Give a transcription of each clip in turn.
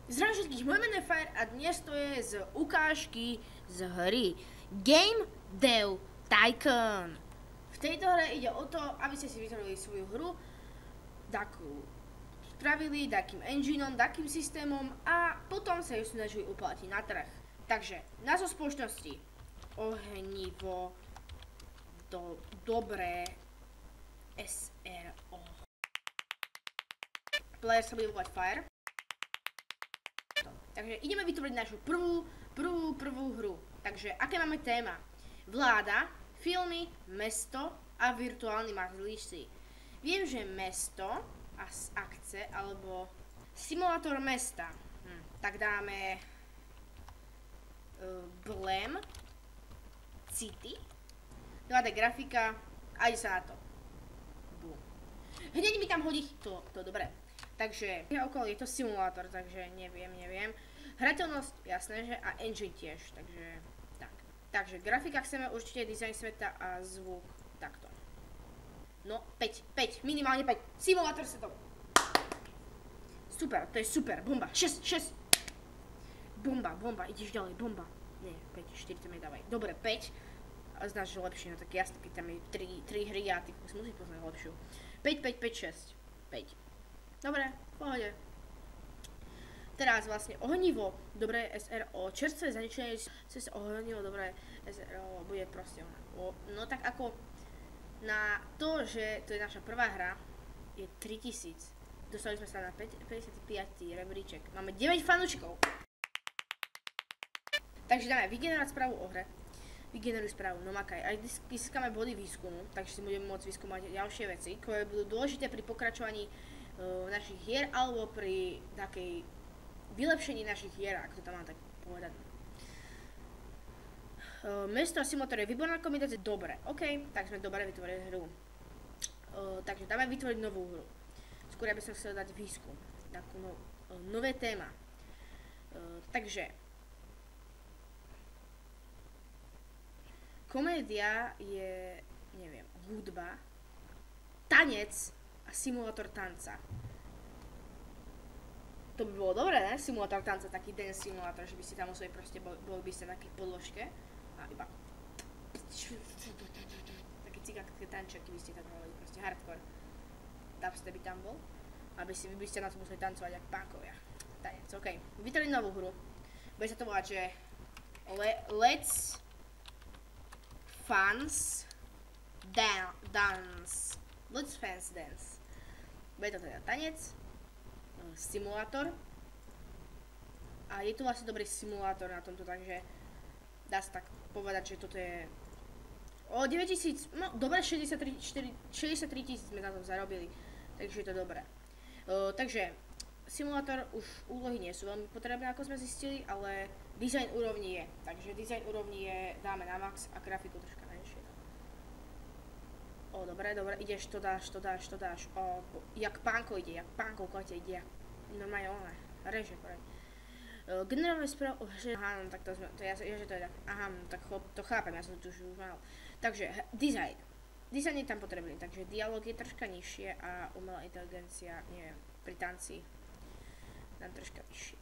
Zdravím všetkých, moje meno je Fire a dnes to je z ukážky z hry Game Dev Tycoon. V tejto hre ide o to, aby ste si vytvorili svoju hru, takú spravili, takým engineom, takým systémom a potom sa ju snažili uplatiť na trh. Takže názov spoločnosti Ohnivo Dobré SRO. Player sa bude volať Fire. Takže ideme vytvoriť našu prvú hru. Takže aké máme téma? Vláda, filmy, mesto a virtuálni mazlíci. Viem, že mesto a akce alebo simulátor mesta. Tak dáme Blem City. 2D grafika a ide sa na to. Boom. Hneď mi tam hodí to dobre. Takže okolo je to simulátor, takže neviem. Hrateľnosť, jasné, že a engine tiež, takže tak. Takže grafika chceme určite, dizajn sveta a zvuk takto. No, 5, minimálne 5. Simulátor setov. Super, to je super, bomba, 6. Bomba, ideš ďalej, bomba. Nie, 5, 4 tam nedávaj. Dobre, 5. A znáš, že lepšie, no tak jasne, keď tam je 3 hry a ty musíš poznať lepšiu. 5, 6. Dobre, v pohode. Teraz vlastne ohnivo dobré SRO, čerstvé zaničenie cez ohnivo dobré SRO bude proste no tak ako na to, že to je naša prvá hra, je 3000. Dostali sme sa na 55. rebríček. Máme 9 fanúčikov. Takže dáme vygenerovať správu o hre. Vygeneruj správu, no makaj. Aj získame body výskumu, takže si budeme môcť vyskúmať ďalšie veci, ktoré budú dôležité pri pokračovaní našich hier alebo pri takej vylepšení našich hier, ak to tam mám tak povedať. Mesto a simulátor je výborná kombinácia. Dobre, ok, tak sme dobre vytvorili hru. Takže dáme vytvoriť novú hru. Skôr ja by som chcel dať výskum. Takú nové téma. Takže komédia je, neviem, hudba, tanec a simulátor tanca. To by bolo dobré, ne? Simulátor tanca, taký dance simulátor, že by ste tam museli proste, boli by ste na takej podložke a iba také cigánske tančeky by ste tam mali, proste hardcore. Dubstep by tam bol, aby vy by ste na to museli tancovať jak punkovia. Tanec, ok. Vytvorili novú hru. Bude sa to volať, že Let's Fans Dance. Let's Fans Dance. Bude to teda tanec, simulátor a je to vlastne dobrý simulátor na tomto, takže dá sa tak povedať, že toto je o 9000, no dobre, 63 000 sme na tom zarobili, takže je to dobré. Takže simulátor už úlohy nie sú veľmi potrebné, ako sme zistili, ale dizajn úrovni je, takže dizajn úrovni je, dáme na max a grafiku troška menšie. Dobre, ideš, to dáš. Jak pánko ide, kote ide, normálne reže, generálne správ, aha, no tak to sme, že to je tak, aha, no tak to chápem, ja som to už mal. Takže, dizajn je tam potrebný, takže dialog je troška nižšie a umelá inteligencia, neviem, pri tanci tam troška vyššie.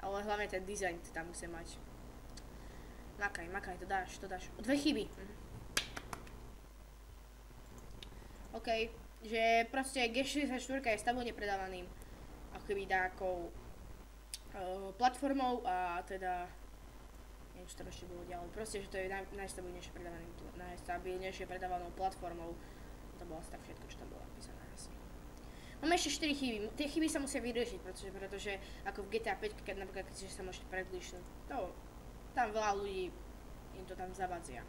Ale hlavne ten dizajn tam musí mať. Makaj, to dáš. 2 chyby. OK, že proste G64 je stabilne predávaným akoby takou platformou a teda neviem, čo tam ešte bolo ďalej, proste, že to je najstabilnejšie predávanou platformou. To bolo asi tak všetko, čo tam bolo napísané asi. Máme ešte 4 chyby, tie chyby sa musia vyriešiť, pretože ako v GTA 5, keď napríklad keď sa môžete preglíšnuť, tam veľa ľudí im to tam zavadzia.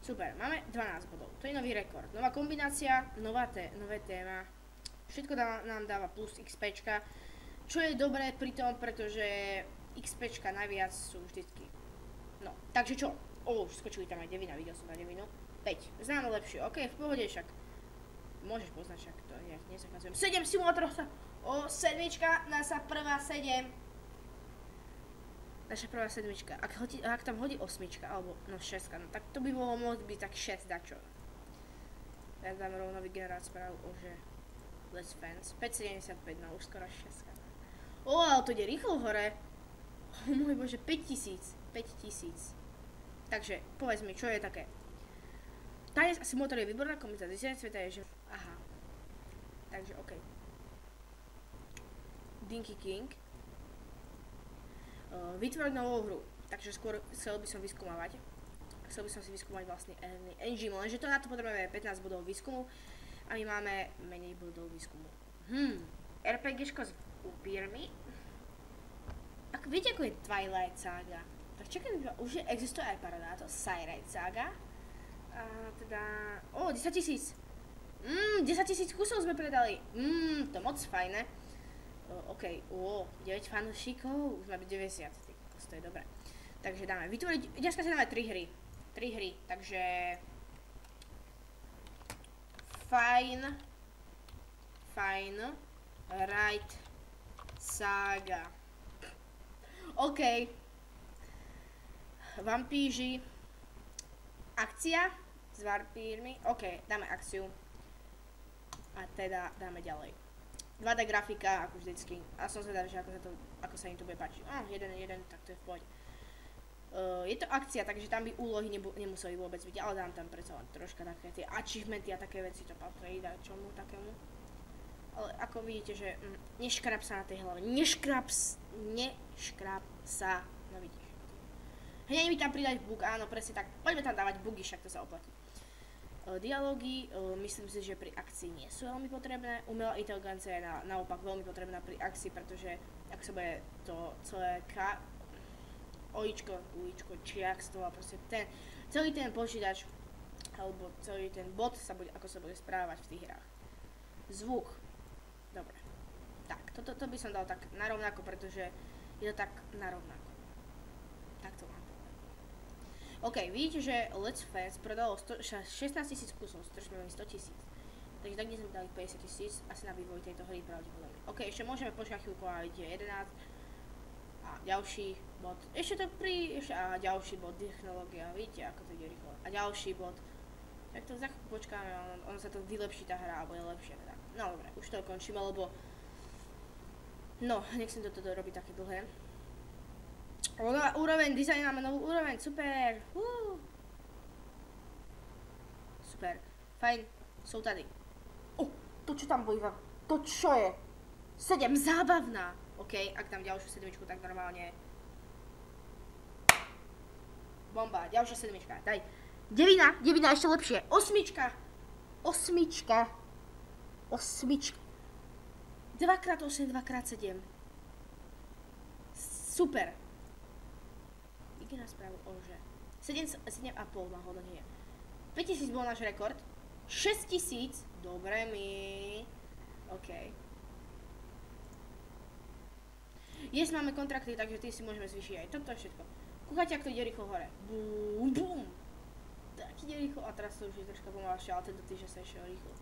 Super, máme 12 bodov, to je nový rekord, nová kombinácia, nové téma, všetko nám dáva plus XPčka, čo je dobré pri tom, pretože XPčka najviac sú vždycky. No, takže čo? Skočili tam aj 9, videl som na 9, 5, známe lepšie, ok, v pohode však, môžeš poznať však, to nezakazujem, 7 simulátorov sa, sedmička, naša prvá 7. Naša prvá sedmička. Ak tam hodí osmička, alebo no 6, no tak to by bolo môcť byť tak 6 dačo. Ja dám rovno vygenerovať správu že Let's Fans. 5,75, no už skoro 6. Ale to ide rýchlo hore. Môj bože, 5000. 5000. Takže, povedz mi, čo je také. Tanec asi motor je výborná kombinace. Dizajn sveta je, že... Aha. Takže, OK. Dinky King. Vytvoriť novú hru. Takže skôr chcel by som vyskúmavať. Chcel by som si vyskúmať vlastne engine, lenže to na to potrebujeme 15 bodov výskumu. A my máme menej bodov výskumu. RPGčko s upírmi. Viete, ako je Twilight Saga? Tak čakaj, už existuje aj paradáto, Siren Saga. A teda... 10 000. 10 000 kusov sme predali. To moc fajné. OK, 9 fanúšikov, už máme 90, to je dobré. Takže dáme, vytvoriť, dneska si dáme 3 hry. 3 hry, takže... Fine. Right. Saga. OK. Vampíži. Akcia s vampírmi. OK, dáme akciu. A teda dáme ďalej. 2D grafika, ako vždycky. A som zvedavý, že ako sa im to bude páčiť. Jeden, tak to je v pohode. Je to akcia, takže tam by úlohy nemuseli vôbec byť, ale dám tam predsa len troška také tie achievementy a také veci, to patrí dať čomu takému. Ale ako vidíte, že neškrab sa na tej hlave, neškrab sa, no vidíš. Hneď mi tam pridať bug, áno, presne tak, poďme tam dávať bugy, však to sa oplatí. Dialógy, myslím si, že pri akcii nie sú veľmi potrebné, umelá inteligencia je naopak veľmi potrebná pri akcii, pretože ak sa bude to celé uličko, či jak z toho, proste celý ten počítač, alebo celý ten bot ako sa bude správať v tých hrách. Zvuk. Dobre. Tak, toto by som dal tak narovnako, pretože je to tak narovnako. Tak to mám povedať. OK, vidíte, že Let's Fans prodalo 16 000 kusov, z ktorých sme mali 100 000. Takže tak, kde sme dali 50 000, asi na vývoj tejto hry pravdepodobne. OK, ešte môžeme počkať chvíľku a ide 11. A ďalší bod, a ďalší bod, technológia, vidíte, ako to ide rýchlo. A ďalší bod, tak to za chvíľku počkáme, on sa to vylepší tá hra, alebo je lepšie teda. No dobre, už to končíme, lebo... No, nechcem toto robiť také dlhé. Úroveň, dizajn máme novú úroveň, super! Super, fajn, sú tady. To čo tam bojím, to čo je? 7, zábavná! OK, ak dám ďalšiu sedmičku, tak normálne... Bomba, ďalšia sedmička, daj. Devina, ešte lepšie. Osmička. 2x8, 2x7. Super. Ide na správu, že 7,5 náhodou nie je. 5000 bol náš rekord. 6000, dobre mi. OK. Máme kontrakty, takže ty si môžeme zvýšiť aj toto všetko. Kúkajte, ak to ide rýchlo hore. Bum. Tak ide rýchlo, a teraz to už je troška pomalšie, ale tento týždeň sa ešte rýchlo.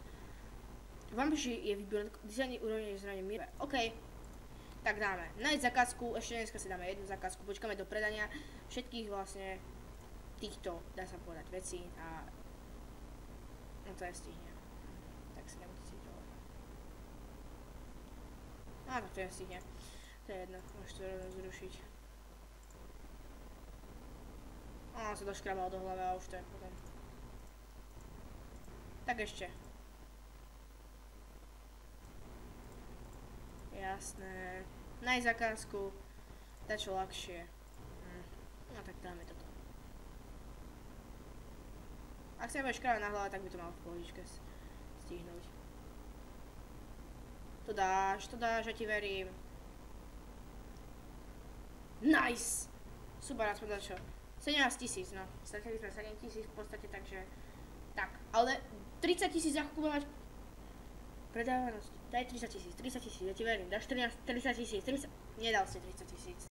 Vampíši je výborný, dizajn úrovne je zranie mierové. OK. Tak dáme. Nájsť zakázku, ešte dneska si dáme jednu zakázku, počkáme do predania všetkých vlastne týchto, dá sa povedať, vecí a... No to je stihne. Tak si nemusí to... tak to je stihne. To je jedno, môžeš to rovno zrušiť. Sa to škrabalo do hlavy a už to je potom. Tak ešte. Jasné. Nájsť zakázku. Dať čo ľahšie. No tak dáme toto. Ak sa nebudeš škrabať na hlave, tak by to mal v pohodičke stihnúť. To dáš, ja ti verím. Nice! Super, aspoň dačo. 17 000, no. Stratili sme 7 000 v podstate, takže... Tak, ale 30 000 za chvíľu mať... Predávanosť. Daj 30 000, ja ti verím. Dáš 30 000, nedal si 30 000.